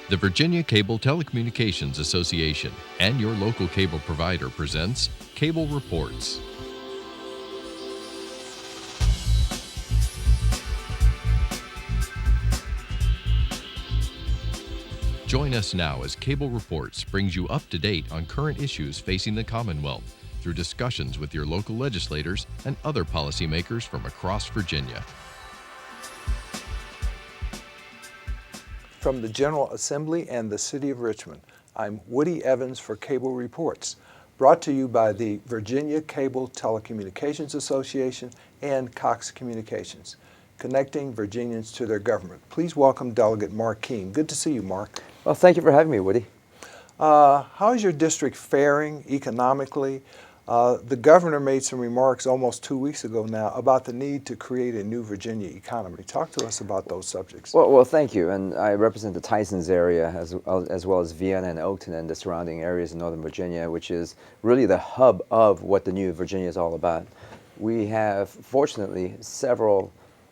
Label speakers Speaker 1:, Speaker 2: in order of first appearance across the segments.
Speaker 1: The Virginia Cable Telecommunications Association and your local cable provider presents Cable Reports. Join us now as Cable Reports brings you up to date on current issues facing the Commonwealth through discussions with your local legislators and other policymakers from across Virginia.
Speaker 2: From the General Assembly and the City of Richmond, I'm Woody Evans for Cable Reports, brought to you by the Virginia Cable Telecommunications Association and Cox Communications, connecting Virginians to their government. Please welcome Delegate Mark Keam. Good to see you, Mark.
Speaker 3: Well, thank you for having me, Woody.
Speaker 2: How is your district faring economically? The governor made some remarks almost 2 weeks ago now about the need to create a new Virginia economy. Talk to us about those subjects.
Speaker 3: Well, thank you. And I represent the Tysons area as well as Vienna and Oakton and the surrounding areas in Northern Virginia, which is really the hub of what the new Virginia is all about. We have, fortunately, several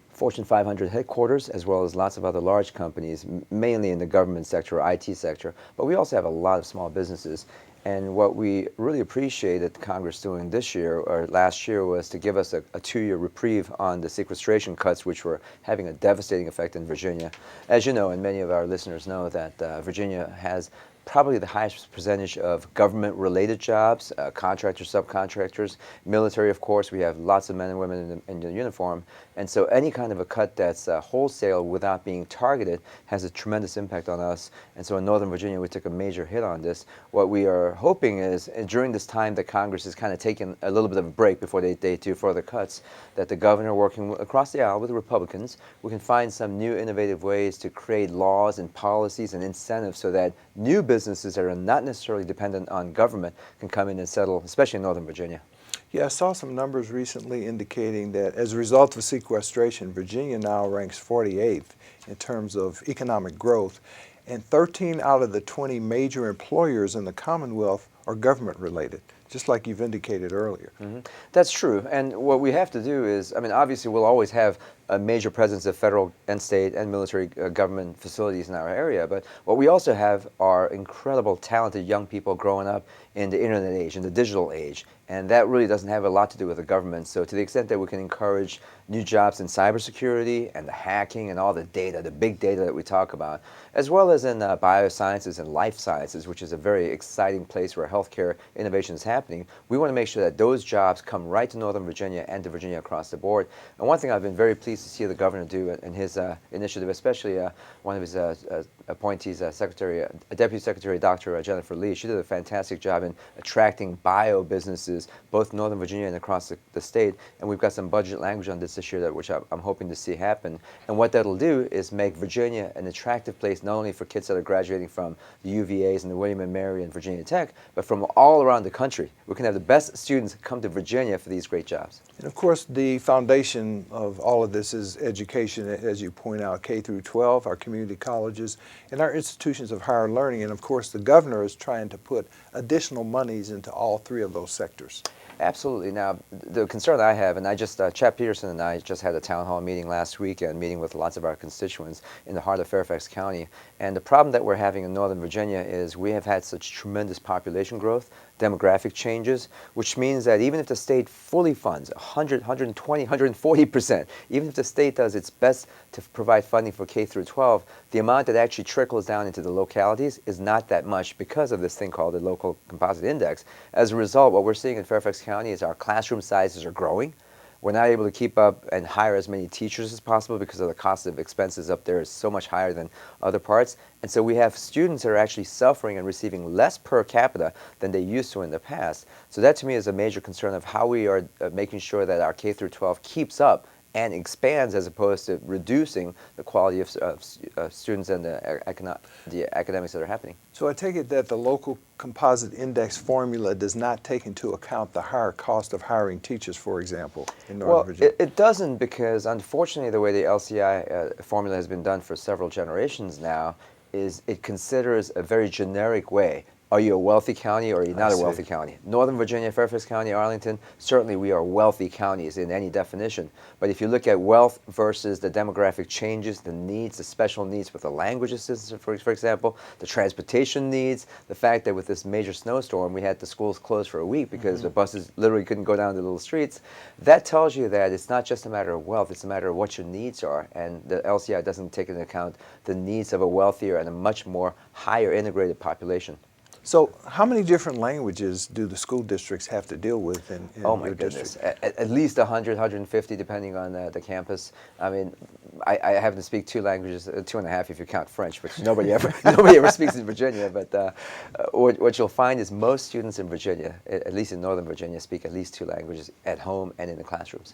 Speaker 3: Fortune 500 headquarters, as well as lots of other large companies, mainly in the government sector or IT sector. But we also have a lot of small businesses. And what we really appreciated Congress doing this year or last year was to give us a 2-year reprieve on the sequestration cuts, which were having a devastating effect in Virginia. As you know, and many of our listeners know, that Virginia has probably the highest percentage of government-related jobs, contractors, subcontractors, military, of course. We have lots of men and women in the uniform. And so any kind of a cut that's wholesale without being targeted has a tremendous impact on us. And so in Northern Virginia, we took a major hit on this. What we are hoping is, during this time that Congress is kind of taking a little bit of a break before they do further cuts, that the governor, working across the aisle with the Republicans, we can find some new innovative ways to create laws and policies and incentives so that new businesses that are not necessarily dependent on government can come in and settle, especially in Northern Virginia.
Speaker 2: Yeah, I saw some numbers recently indicating that as a result of sequestration, Virginia now ranks 48th in terms of economic growth, and 13 out of the 20 major employers in the Commonwealth are government-related, just like you've indicated earlier.
Speaker 3: Mm-hmm. That's true. And what we have to do is, I mean, obviously we'll always have a major presence of federal and state and military government facilities in our area, but what we also have are incredible, talented young people growing up in the internet age, in the digital age, and that really doesn't have a lot to do with the government. So to the extent that we can encourage new jobs in cybersecurity and the hacking and all the data, the big data that we talk about, as well as in biosciences and life sciences, which is a very exciting place where healthcare innovation is happening, we want to make sure that those jobs come right to Northern Virginia and to Virginia across the board. And one thing I've been very pleased to see the governor do in his initiative, especially one of his appointees, Deputy Secretary Dr. Jennifer Lee. She did a fantastic job in attracting bio businesses, both Northern Virginia and across the state. And we've got some budget language on this year, which I'm hoping to see happen. And what that'll do is make Virginia an attractive place, not only for kids that are graduating from the UVAs and the William and Mary and Virginia Tech, but from all around the country. We can have the best students come to Virginia for these great jobs.
Speaker 2: And of course, the foundation of all of this is education, as you point out, K through 12, our community colleges, and our institutions of higher learning. And of course, the governor is trying to put additional monies into all three of those sectors.
Speaker 3: Absolutely. Now, the concern I have, and Chap Peterson and I just had a town hall meeting last week and meeting with lots of our constituents in the heart of Fairfax County. And the problem that we're having in Northern Virginia is we have had such tremendous population growth, demographic changes, which means that even if the state fully funds 100, 120, 140%, even if the state does its best to provide funding for K through 12, the amount that actually trickles down into the localities is not that much because of this thing called the local composite index. As a result, what we're seeing in Fairfax County is our classroom sizes are growing. We're not able to keep up and hire as many teachers as possible because of the cost of expenses up there is so much higher than other parts. And so we have students that are actually suffering and receiving less per capita than they used to in the past. So that to me is a major concern of how we are making sure that our K through 12 keeps up and expands as opposed to reducing the quality of students and the academics that are happening.
Speaker 2: So I take it that the local composite index formula does not take into account the higher cost of hiring teachers, for example, in Northern Virginia?
Speaker 3: It doesn't, because unfortunately the way the LCI formula has been done for several generations now is it considers a very generic way are you a wealthy county or are you not a
Speaker 2: see.
Speaker 3: wealthy county? Northern Virginia, Fairfax County, Arlington, certainly we are wealthy counties in any definition. But if you look at wealth versus the demographic changes, the needs, the special needs with the language assistance, for example, the transportation needs, the fact that with this major snowstorm we had the schools closed for a week because the buses literally couldn't go down the little streets, that tells you that it's not just a matter of wealth, it's a matter of what your needs are. And the LCI doesn't take into account the needs of a wealthier and a much more higher integrated population.
Speaker 2: So how many different languages do the school districts have to deal with in
Speaker 3: Oh my
Speaker 2: your
Speaker 3: goodness,
Speaker 2: district?
Speaker 3: at least 100, 150 depending on the campus. I mean, I happen to speak 2 languages, 2.5 if you count French, which nobody ever speaks in Virginia. But what you'll find is most students in Virginia, at least in Northern Virginia, speak at least 2 languages at home and in the classrooms.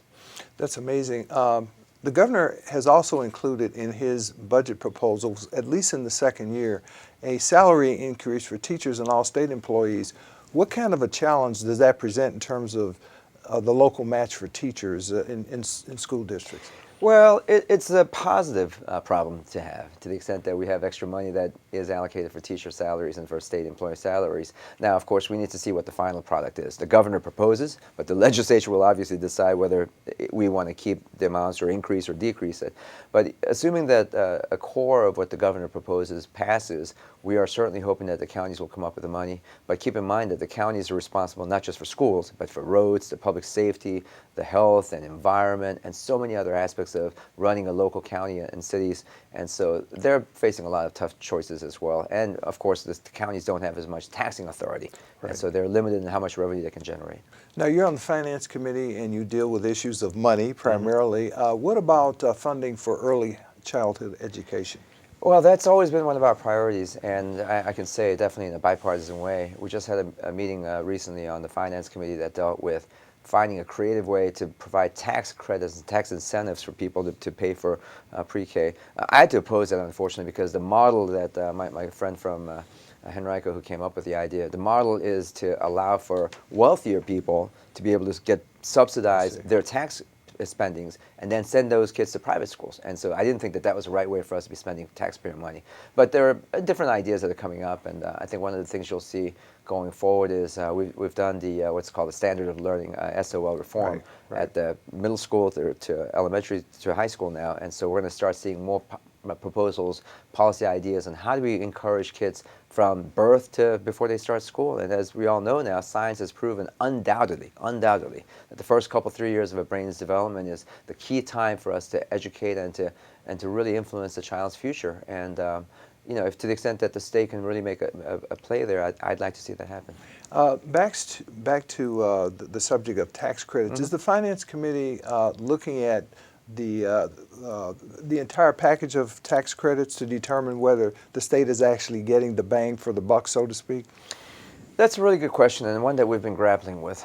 Speaker 2: That's amazing. The governor has also included in his budget proposals, at least in the second year, a salary increase for teachers and all state employees. What kind of a challenge does that present in terms of the local match for teachers in school districts?
Speaker 3: Well, it's a positive problem to have, to the extent that we have extra money that is allocated for teacher salaries and for state employee salaries. Now, of course, we need to see what the final product is. The governor proposes, but the legislature will obviously decide whether we want to keep the amounts or increase or decrease it. But assuming that a core of what the governor proposes passes, we are certainly hoping that the counties will come up with the money. But keep in mind that the counties are responsible not just for schools, but for roads, the public safety, the health and environment, and so many other aspects of running a local county and cities. And so they're facing a lot of tough choices as well. And of course, the counties don't have as much taxing authority.
Speaker 2: Right.
Speaker 3: And so they're limited in how much revenue they can generate.
Speaker 2: Now, you're on the Finance Committee and you deal with issues of money primarily. What about funding for early childhood education?
Speaker 3: Well, that's always been one of our priorities, and I can say definitely in a bipartisan way. We just had a meeting recently on the Finance Committee that dealt with finding a creative way to provide tax credits and tax incentives for people to pay for pre-K. I had to oppose that, unfortunately, because the model that my friend from Henrico, who came up with the idea, the model is to allow for wealthier people to be able to get subsidized their tax spendings and then send those kids to private schools. And so I didn't think that that was the right way for us to be spending taxpayer money. But there are different ideas that are coming up, and I think one of the things you'll see going forward is we've done the what's called the standard of learning, SOL reform, at the middle school to elementary to high school now. And so we're going to start seeing more proposals, policy ideas on how do we encourage kids from birth to before they start school. And as we all know now, science has proven undoubtedly, that the first 3 years of a brain's development is the key time for us to educate and to really influence the child's future. And you know, if to the extent that the state can really make a play there, I'd like to see that happen.
Speaker 2: Back to the subject of tax credits. Is the Finance Committee looking at the entire package of tax credits to determine whether the state is actually getting the bang for the buck, so to speak?
Speaker 3: That's a really good question, and one that we've been grappling with.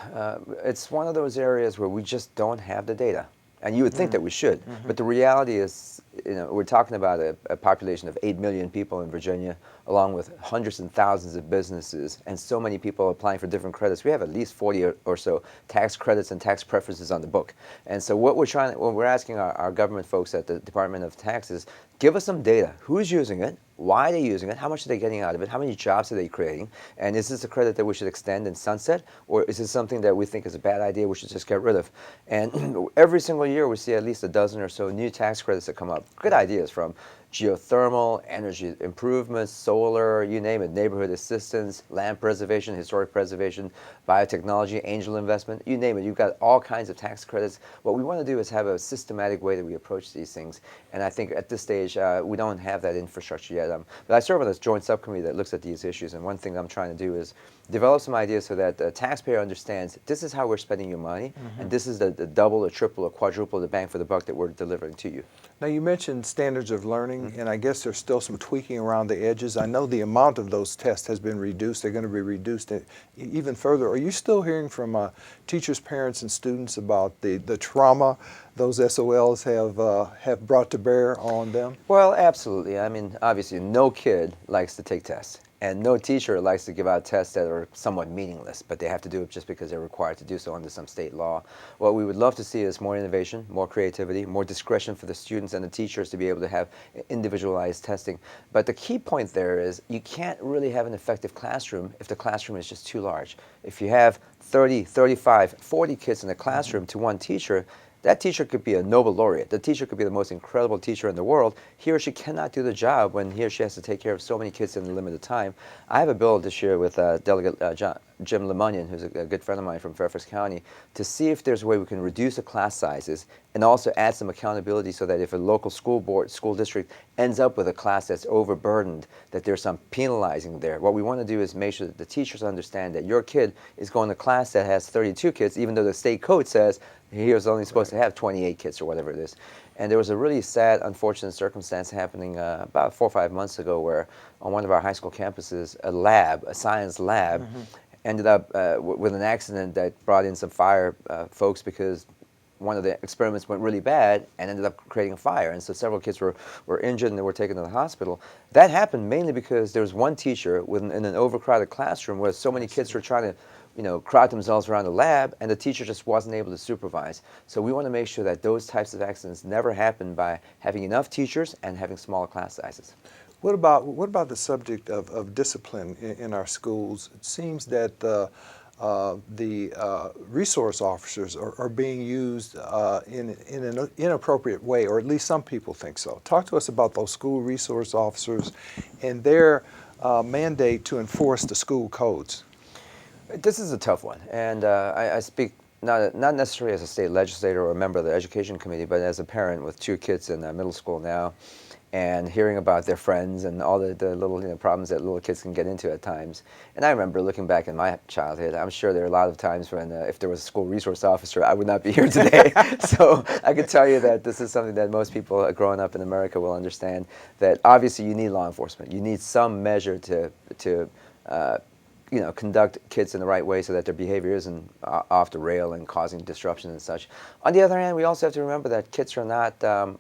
Speaker 3: It's one of those areas where we just don't have the data. And you would think that we should, but the reality is, you know, we're talking about a population of 8 million people in Virginia, along with hundreds and thousands of businesses, and so many people applying for different credits. We have at least 40 or so tax credits and tax preferences on the book. And so what we're asking our government folks at the Department of Taxes, give us some data. Who's using it? Why are they using it? How much are they getting out of it? How many jobs are they creating? And is this a credit that we should extend and sunset? Or is this something that we think is a bad idea we should just get rid of? And every single year we see at least a dozen or so new tax credits that come up. Good ideas from geothermal, energy improvements, solar, you name it, neighborhood assistance, land preservation, historic preservation, biotechnology, angel investment, you name it. You've got all kinds of tax credits. What we want to do is have a systematic way that we approach these things. And I think at this stage, we don't have that infrastructure yet. But I serve on this joint subcommittee that looks at these issues. And one thing I'm trying to do is develop some ideas so that the taxpayer understands this is how we're spending your money, and this is the double or triple or quadruple the bang for the buck that we're delivering to you.
Speaker 2: Now, you mentioned standards of learning, and I guess there's still some tweaking around the edges. I know the amount of those tests has been reduced. They're going to be reduced even further. Are you still hearing from teachers, parents, and students about the trauma those SOLs have brought to bear on them?
Speaker 3: Well, absolutely. I mean, obviously, no kid likes to take tests, and no teacher likes to give out tests that are somewhat meaningless, but they have to do it just because they're required to do so under some state law. What we would love to see is more innovation, more creativity, more discretion for the students and the teachers to be able to have individualized testing. But the key point there is you can't really have an effective classroom if the classroom is just too large. If you have 30, 35, 40 kids in a classroom to one teacher, that teacher could be a Nobel laureate. The teacher could be the most incredible teacher in the world. He or she cannot do the job when he or she has to take care of so many kids in a limited time. I have a bill this year with Delegate Jim Lemunion, who's a good friend of mine from Fairfax County, to see if there's a way we can reduce the class sizes and also add some accountability so that if a local school board, school district ends up with a class that's overburdened, that there's some penalizing there. What we want to do is make sure that the teachers understand that your kid is going to class that has 32 kids, even though the state code says he was only supposed to have 28 kids or whatever it is. And there was a really sad, unfortunate circumstance happening about 4 or 5 months ago where on one of our high school campuses, a lab, a science lab, ended up with an accident that brought in some fire folks because one of the experiments went really bad and ended up creating a fire. And so several kids were injured and they were taken to the hospital. That happened mainly because there was one teacher in an overcrowded classroom where so many kids were trying to crowd themselves around the lab, and the teacher just wasn't able to supervise. So we want to make sure that those types of accidents never happen by having enough teachers and having smaller class sizes.
Speaker 2: What about the subject of discipline in our schools? It seems that the resource officers are being used in an inappropriate way, or at least some people think so. Talk to us about those school resource officers and their mandate to enforce the school codes.
Speaker 3: This is a tough one, and I speak not necessarily as a state legislator or a member of the education committee, but as a parent with 2 kids in middle school now, and hearing about their friends and all the little problems that little kids can get into at times. And I remember looking back in my childhood, I'm sure there are a lot of times when if there was a school resource officer, I would not be here today. So I can tell you that this is something that most people growing up in America will understand, that obviously you need law enforcement. You need some measure to conduct kids in the right way so that their behavior isn't off the rail and causing disruption and such. On the other hand, we also have to remember that kids are not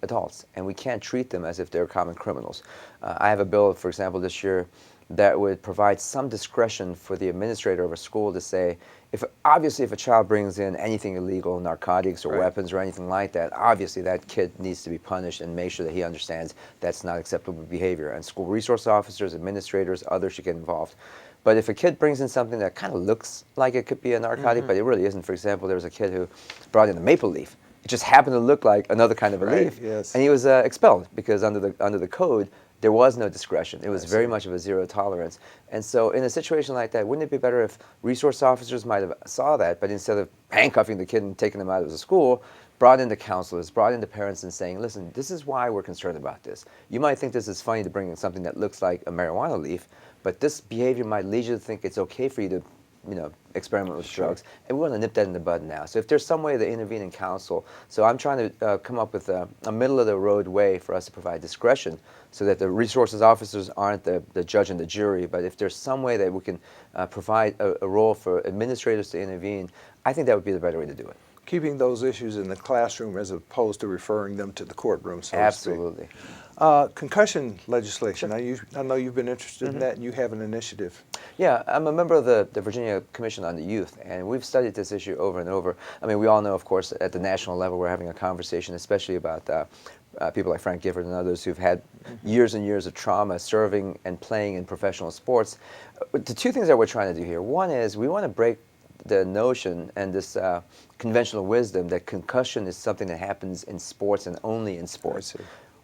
Speaker 3: adults, and we can't treat them as if they're common criminals. I have a bill, for example, this year that would provide some discretion for the administrator of a school to say, obviously if a child brings in anything illegal, narcotics or weapons or anything like that, obviously that kid needs to be punished and make sure that he understands that's not acceptable behavior. And school resource officers, administrators, others should get involved. But if a kid brings in something that kind of looks like it could be a narcotic, but it really isn't. For example, there was a kid who brought in a maple leaf. It just happened to look like another kind of a leaf.
Speaker 2: Yes.
Speaker 3: And he was expelled because under the code, there was no discretion. It was very much of a zero tolerance. And so in a situation like that, wouldn't it be better if resource officers might have saw that, but instead of handcuffing the kid and taking them out of the school, brought in the counselors, brought in the parents and saying, listen, this is why we're concerned about this. You might think this is funny to bring in something that looks like a marijuana leaf, but this behavior might lead you to think it's okay for you to experiment with drugs, and we want to nip that in the bud now. So if there's some way to intervene and counsel, so I'm trying to come up with a middle-of-the-road way for us to provide discretion so that the resources officers aren't the judge and the jury, but if there's some way that we can provide a role for administrators to intervene, I think that would be the better way to do it.
Speaker 2: Keeping those issues in the classroom as opposed to referring them to the courtroom, so
Speaker 3: Absolutely.
Speaker 2: to speak. Concussion legislation. I know you've been interested in that, and you have an initiative.
Speaker 3: Yeah, I'm a member of the Virginia Commission on the Youth, and we've studied this issue over and over. I mean, we all know, of course, at the national level we're having a conversation, especially about people like Frank Gifford and others who've had years and years of trauma serving and playing in professional sports. The 2 things that we're trying to do here. One is we want to break the notion and this conventional wisdom that concussion is something that happens in sports and only in sports.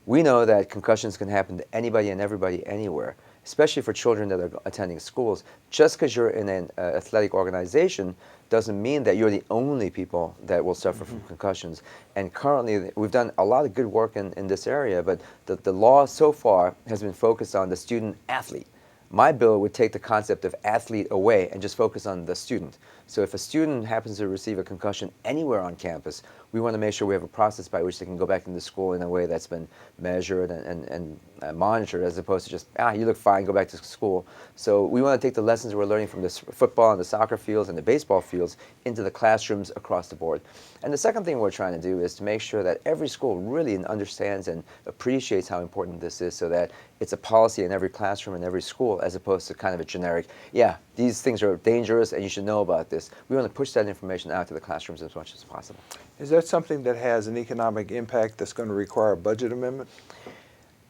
Speaker 3: We know that concussions can happen to anybody and everybody anywhere, especially for children that are attending schools. Just because you're in an athletic organization doesn't mean that you're the only people that will suffer from concussions. And currently, we've done a lot of good work in this area, but the law so far has been focused on the student athlete. My bill would take the concept of athlete away and just focus on the student. So if a student happens to receive a concussion anywhere on campus, we want to make sure we have a process by which they can go back into school in a way that's been measured and monitored, as opposed to just, you look fine, go back to school. So we want to take the lessons we're learning from the football and the soccer fields and the baseball fields into the classrooms across the board. And the second thing we're trying to do is to make sure that every school really understands and appreciates how important this is, so that it's a policy in every classroom and every school, as opposed to kind of a generic, these things are dangerous and you should know about this. We want to push that information out to the classrooms as much as possible.
Speaker 2: Is that something that has an economic impact that's going to require a budget amendment?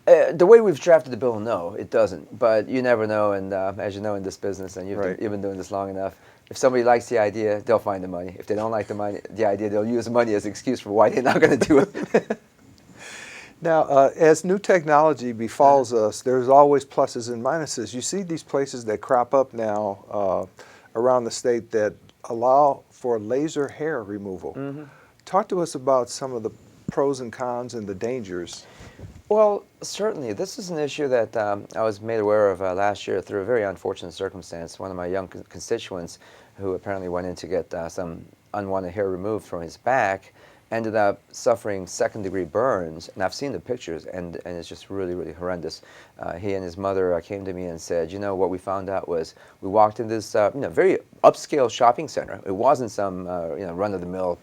Speaker 3: The way we've drafted the bill, no, it doesn't. But you never know, and as you know in this business, and you've been doing this long enough, if somebody likes the idea, they'll find the money. If they don't like the idea, they'll use the money as an excuse for why they're not going to do it.
Speaker 2: Now, as new technology befalls us, there's always pluses and minuses. You see these places that crop up now around the state that allow for laser hair removal. Talk to us about some of the pros and cons and the dangers.
Speaker 3: Well, certainly. This is an issue that I was made aware of last year through a very unfortunate circumstance. One of my young constituents, who apparently went in to get some unwanted hair removed from his back, ended up suffering second-degree burns. And I've seen the pictures, and it's just really, really horrendous. He and his mother came to me and said, what we found out was we walked in this very upscale shopping center. It wasn't some run-of-the-mill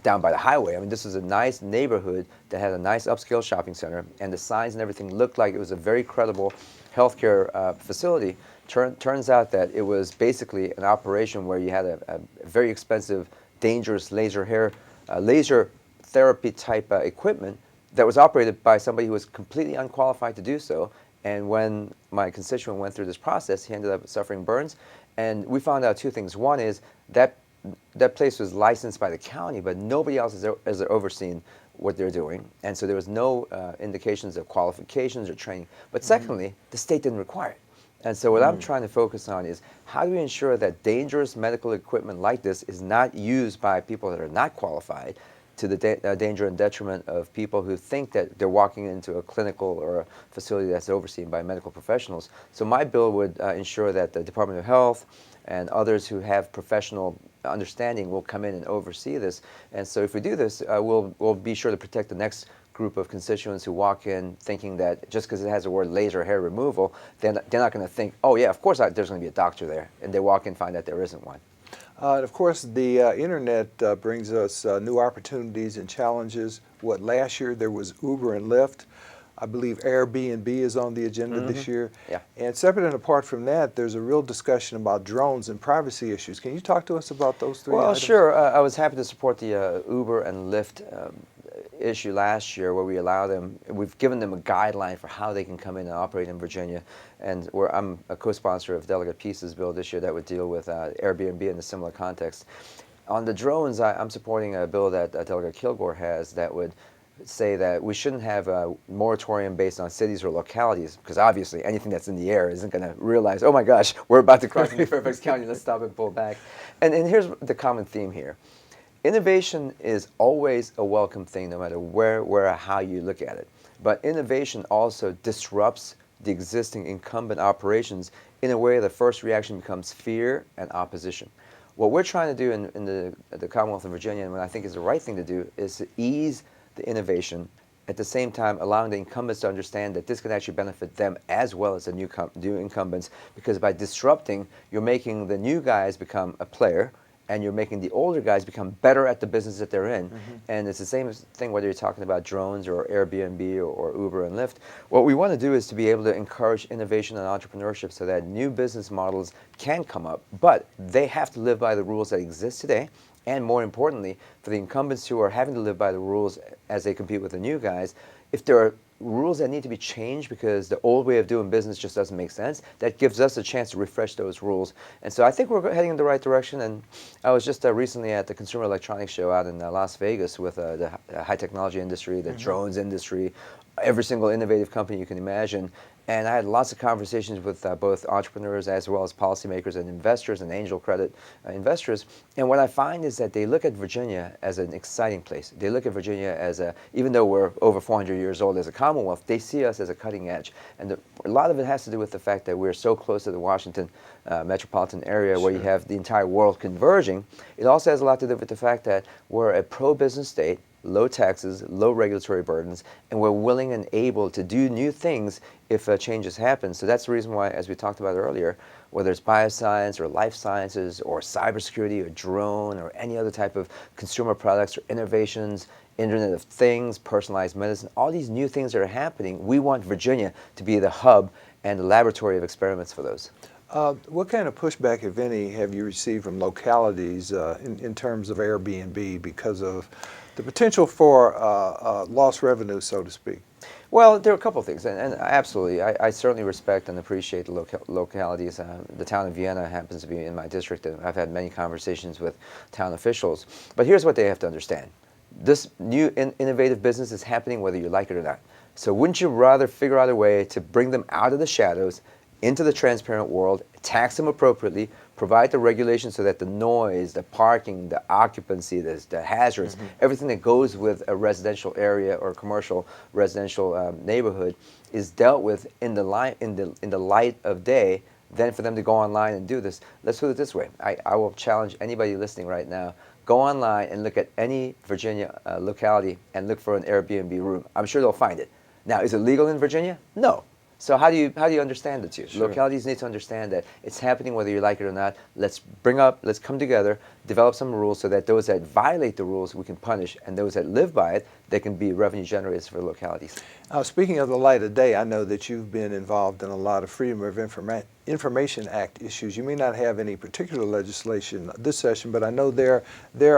Speaker 3: down by the highway. I mean, this was a nice neighborhood that had a nice upscale shopping center, and the signs and everything looked like it was a very credible healthcare facility. Turns out that it was basically an operation where you had a very expensive, dangerous laser therapy type equipment that was operated by somebody who was completely unqualified to do so. And when my constituent went through this process, he ended up suffering burns. And we found out two things. One is that place was licensed by the county, but nobody else has overseen what they're doing. And so there was no indications of qualifications or training. But secondly, the state didn't require it. And so what I'm trying to focus on is, how do we ensure that dangerous medical equipment like this is not used by people that are not qualified, to the danger and detriment of people who think that they're walking into a clinical or a facility that's overseen by medical professionals. So my bill would ensure that the Department of Health and others who have professional understanding will come in and oversee this. And so if we do this, we'll be sure to protect the next group of constituents who walk in thinking that just because it has the word laser hair removal, they're not going to think, oh yeah, of course there's going to be a doctor there. And they walk in and find that there isn't one.
Speaker 2: And of course, the internet brings us new opportunities and challenges. Last year there was Uber and Lyft. I believe Airbnb is on the agenda this year.
Speaker 3: Yeah.
Speaker 2: And separate and apart from that, there's a real discussion about drones and privacy issues. Can you talk to us about those three items?
Speaker 3: Sure. I was happy to support the Uber and Lyft issue last year, where we've given them a guideline for how they can come in and operate in Virginia. And I'm a co-sponsor of Delegate Peace's bill this year that would deal with Airbnb in a similar context. On the drones, I'm supporting a bill that Delegate Kilgore has that would say that we shouldn't have a moratorium based on cities or localities, because obviously anything that's in the air isn't going to realize, oh my gosh, we're about to cross into Fairfax County, let's stop and pull back. And here's the common theme here. Innovation is always a welcome thing, no matter where or how you look at it. But innovation also disrupts the existing incumbent operations in a way the first reaction becomes fear and opposition. What we're trying to do in the Commonwealth of Virginia, and what I think is the right thing to do, is to ease the innovation, at the same time allowing the incumbents to understand that this can actually benefit them as well as the new incumbents, because by disrupting, you're making the new guys become a player, and you're making the older guys become better at the business that they're in. And it's the same thing whether you're talking about drones or Airbnb or Uber and Lyft. What we want to do is to be able to encourage innovation and entrepreneurship so that new business models can come up, but they have to live by the rules that exist today. And more importantly, for the incumbents who are having to live by the rules as they compete with the new guys, if there are rules that need to be changed because the old way of doing business just doesn't make sense, that gives us a chance to refresh those rules. And so I think we're heading in the right direction. And I was just recently at the Consumer Electronics Show out in Las Vegas with the high technology industry, the drones industry, every single innovative company you can imagine. And I had lots of conversations with both entrepreneurs as well as policymakers and investors and angel credit investors. And what I find is that they look at Virginia as an exciting place. They look at Virginia as even though we're over 400 years old as a Commonwealth, they see us as a cutting edge. And a lot of it has to do with the fact that we're so close to the Washington metropolitan area where you have the entire world converging. It also has a lot to do with the fact that we're a pro-business state, low taxes, low regulatory burdens, and we're willing and able to do new things if changes happen. So that's the reason why, as we talked about earlier, whether it's bioscience or life sciences or cybersecurity or drone or any other type of consumer products or innovations, Internet of Things, personalized medicine, all these new things that are happening, we want Virginia to be the hub and the laboratory of experiments for those.
Speaker 2: What kind of pushback, if any, have you received from localities in terms of Airbnb because of the potential for lost revenue, so to speak?
Speaker 3: Well, there are a couple of things, and absolutely, I certainly respect and appreciate the localities. The town of Vienna happens to be in my district, and I've had many conversations with town officials. But here's what they have to understand. This new innovative business is happening whether you like it or not. So wouldn't you rather figure out a way to bring them out of the shadows into the transparent world, tax them appropriately, provide the regulations so that the noise, the parking, the occupancy, the hazards, everything that goes with a residential area or commercial residential neighborhood is dealt with in the light of day, than for them to go online and do this. Let's put it this way. I will challenge anybody listening right now. Go online and look at any Virginia locality and look for an Airbnb room. I'm sure they'll find it. Now, is it legal in Virginia? No. So how do you understand the two?
Speaker 2: Sure.
Speaker 3: Localities need to understand that it's happening whether you like it or not. Let's come together, develop some rules so that those that violate the rules we can punish, and those that live by it, they can be revenue generators for localities.
Speaker 2: Speaking of the light of day, I know that you've been involved in a lot of Freedom of Information Act issues. You may not have any particular legislation this session, but I know there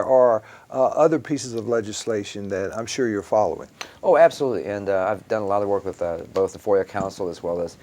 Speaker 2: are other pieces of legislation that I'm sure you're following.
Speaker 3: Oh, absolutely. And I've done a lot of work with both the FOIA Council as well as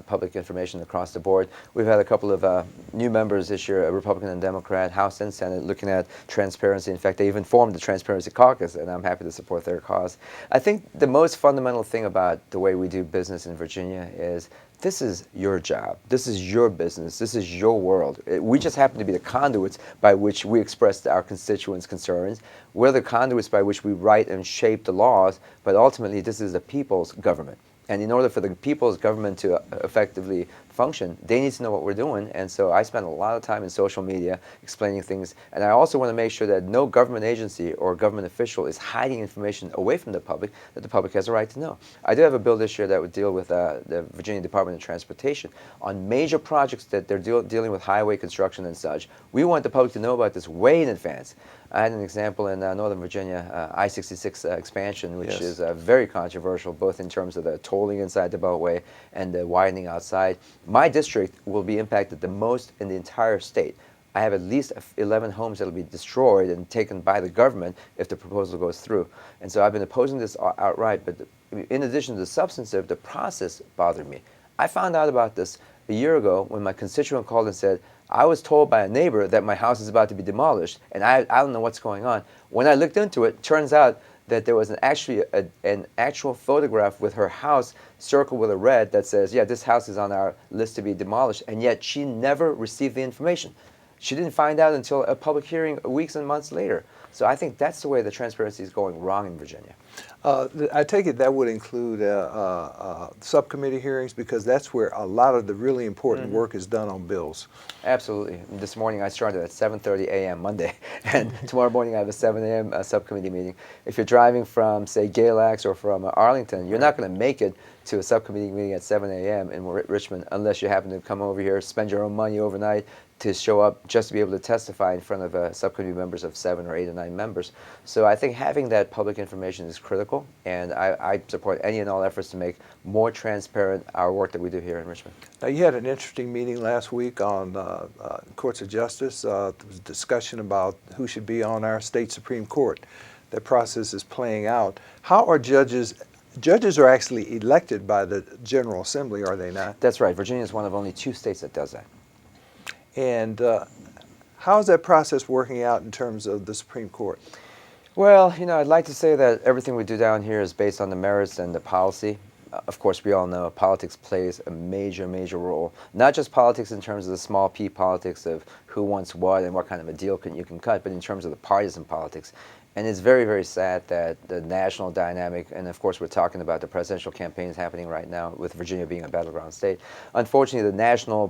Speaker 3: public information across the board. We've had a couple of new members this year, a Republican and Democrat, House and Senate, looking at transparency. In fact, they even formed the Transparency Caucus, and I'm happy to support their cause. I think the most fundamental thing about the way we do business in Virginia is this is your job. This is your business. This is your world. We just happen to be the conduits by which we express our constituents' concerns. We're the conduits by which we write and shape the laws, but ultimately this is the people's government. And in order for the people's government to effectively function, they need to know what we're doing. And so I spend a lot of time in social media explaining things. And I also want to make sure that no government agency or government official is hiding information away from the public that the public has a right to know. I do have a bill this year that would deal with the Virginia Department of Transportation on major projects that they're dealing with highway construction and such. We want the public to know about this way in advance. I had an example in Northern Virginia, I-66 expansion, which is very controversial, both in terms of the tolling inside the Beltway and the widening outside. My district will be impacted the most in the entire state. I have at least 11 homes that will be destroyed and taken by the government if the proposal goes through. And so I've been opposing this outright, but in addition to the substantive, the process bothered me. I found out about this a year ago when my constituent called and said, I was told by a neighbor that my house is about to be demolished, and I don't know what's going on. When I looked into it, turns out that there was an actual photograph with her house circled with a red that says, yeah, this house is on our list to be demolished, and yet she never received the information. She didn't find out until a public hearing weeks and months later. So I think that's the way the transparency is going wrong in Virginia.
Speaker 2: I take it that would include subcommittee hearings, because that's where a lot of the really important work is done on bills.
Speaker 3: Absolutely. This morning I started at 7:30 a.m. Monday, and tomorrow morning I have a 7 a.m. Subcommittee meeting. If you're driving from, say, Galax or from Arlington, you're not going to make it to a subcommittee meeting at 7 a.m. in Richmond unless you happen to come over here, spend your own money overnight to show up just to be able to testify in front of subcommittee members of 7 or 8 or 9 members. So I think having that public information is critical, and I support any and all efforts to make more transparent our work that we do here in Richmond.
Speaker 2: Now, you had an interesting meeting last week on courts of justice. There was a discussion about who should be on our state Supreme Court. That process is playing out. How are judges? Judges are actually elected by the General Assembly, are they not?
Speaker 3: That's right. Virginia is one of only 2 states that does that.
Speaker 2: And how is that process working out in terms of the Supreme Court?
Speaker 3: Well, I'd like to say that everything we do down here is based on the merits and the policy. Of course, we all know politics plays a major, major role. Not just politics in terms of the small p politics of who wants what and what kind of a deal you can cut, but in terms of the partisan politics. And it's very, very sad that the national dynamic, and of course we're talking about the presidential campaigns happening right now with Virginia being a battleground state. Unfortunately, the national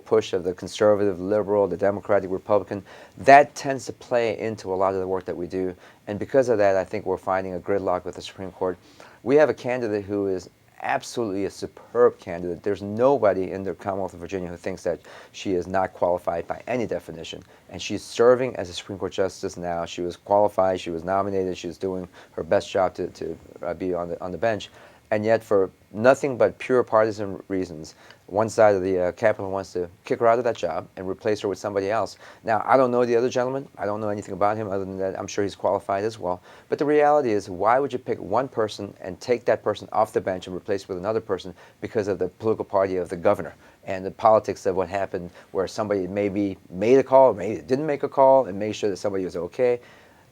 Speaker 3: push of the conservative, liberal, the Democratic, Republican, that tends to play into a lot of the work that we do. And because of that, I think we're finding a gridlock with the Supreme Court. We have a candidate who is absolutely a superb candidate. There's nobody in the Commonwealth of Virginia who thinks that she is not qualified by any definition. And she's serving as a Supreme Court Justice now. She was qualified, she was nominated, she was doing her best job to be on the bench. And yet, for nothing but pure partisan reasons, one side of the Capitol wants to kick her out of that job and replace her with somebody else. Now, I don't know the other gentleman. I don't know anything about him other than that I'm sure he's qualified as well. But the reality is, why would you pick one person and take that person off the bench and replace with another person because of the political party of the governor and the politics of what happened where somebody maybe made a call, maybe didn't make a call, and made sure that somebody was okay?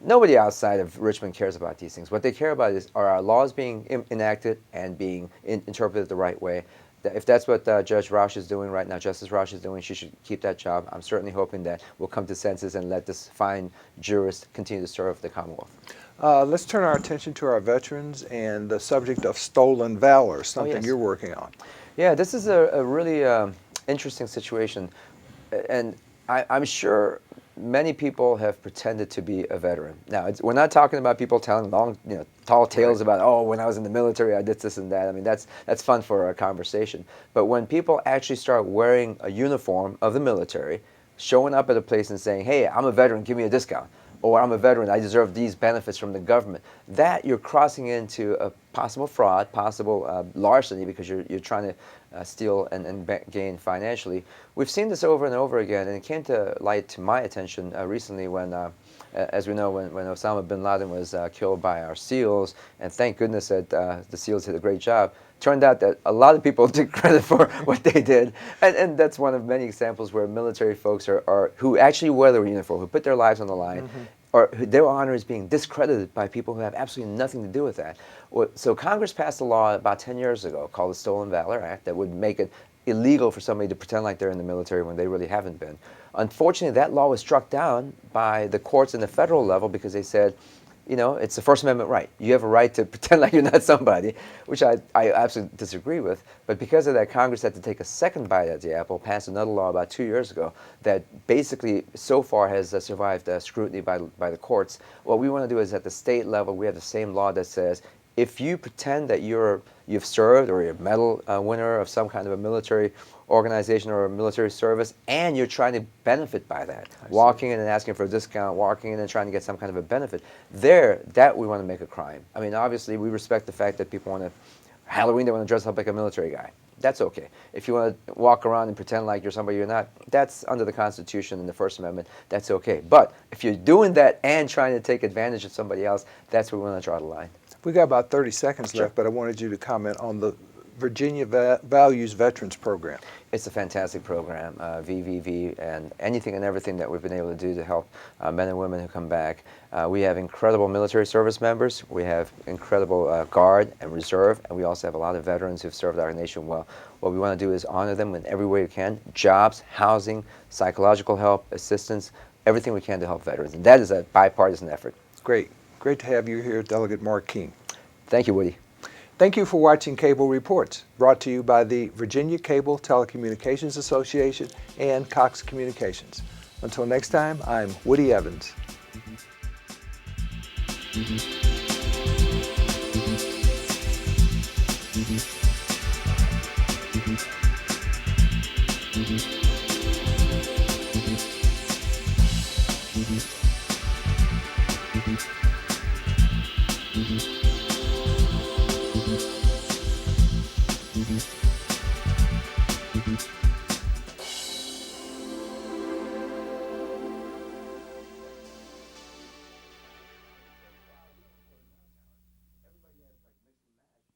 Speaker 3: Nobody outside of Richmond cares about these things. What they care about are our laws being enacted and being interpreted the right way. If that's what Judge Roush is doing right now, Justice Roush is doing, she should keep that job. I'm certainly hoping that we'll come to senses and let this fine jurist continue to serve the Commonwealth.
Speaker 2: Let's turn our attention to our veterans and the subject of stolen valor, something you're working on.
Speaker 3: Yeah, this is a really interesting situation. And I'm sure many people have pretended to be a veteran. Now, we're not talking about people telling long, tall tales about, oh, when I was in the military, I did this and that. I mean, that's fun for a conversation. But when people actually start wearing a uniform of the military, showing up at a place and saying, hey, I'm a veteran, give me a discount. Or I'm a veteran, I deserve these benefits from the government. That you're crossing into a possible fraud, possible larceny, because you're trying to steal and gain financially. We've seen this over and over again, and it came to light to my attention recently when, as we know, when Osama bin Laden was killed by our SEALs, and thank goodness that the SEALs did a great job. Turned out that a lot of people took credit for what they did, and that's one of many examples where military folks who actually wear their uniform, who put their lives on the line, or their honor is being discredited by people who have absolutely nothing to do with that. So Congress passed a law about 10 years ago called the Stolen Valor Act that would make it illegal for somebody to pretend like they're in the military when they really haven't been. Unfortunately, that law was struck down by the courts in the federal level because they said, it's the First Amendment right. You have a right to pretend like you're not somebody, which I absolutely disagree with. But because of that, Congress had to take a second bite at the apple, passed another law about 2 years ago that basically so far has survived scrutiny by the courts. What we want to do is at the state level, we have the same law that says if you pretend that you've served or you're a medal winner of some kind of a military organization or a military service, and you're trying to benefit by that, walking in and asking for a discount, walking in and trying to get some kind of a benefit, that we want to make a crime. I mean, obviously, we respect the fact that people want to, Halloween, they want to dress up like a military guy. That's okay. If you want to walk around and pretend like you're somebody you're not, that's under the Constitution and the First Amendment, that's okay. But if you're doing that and trying to take advantage of somebody else, that's where we want to draw the line.
Speaker 2: We got about 30 seconds left, but I wanted you to comment on the Virginia Values Veterans Program.
Speaker 3: It's a fantastic program, VVV, and anything and everything that we've been able to do to help men and women who come back. We have incredible military service members. We have incredible Guard and Reserve, and we also have a lot of veterans who've served our nation well. What we want to do is honor them in every way we can: jobs, housing, psychological help, assistance, everything we can to help veterans. And that is a bipartisan effort.
Speaker 2: Great. Great to have you here, Delegate Mark Keam.
Speaker 3: Thank you, Woody.
Speaker 2: Thank you for watching Cable Reports, brought to you by the Virginia Cable Telecommunications Association and Cox Communications. Until next time, I'm Woody Evans.
Speaker 4: Mm-hmm.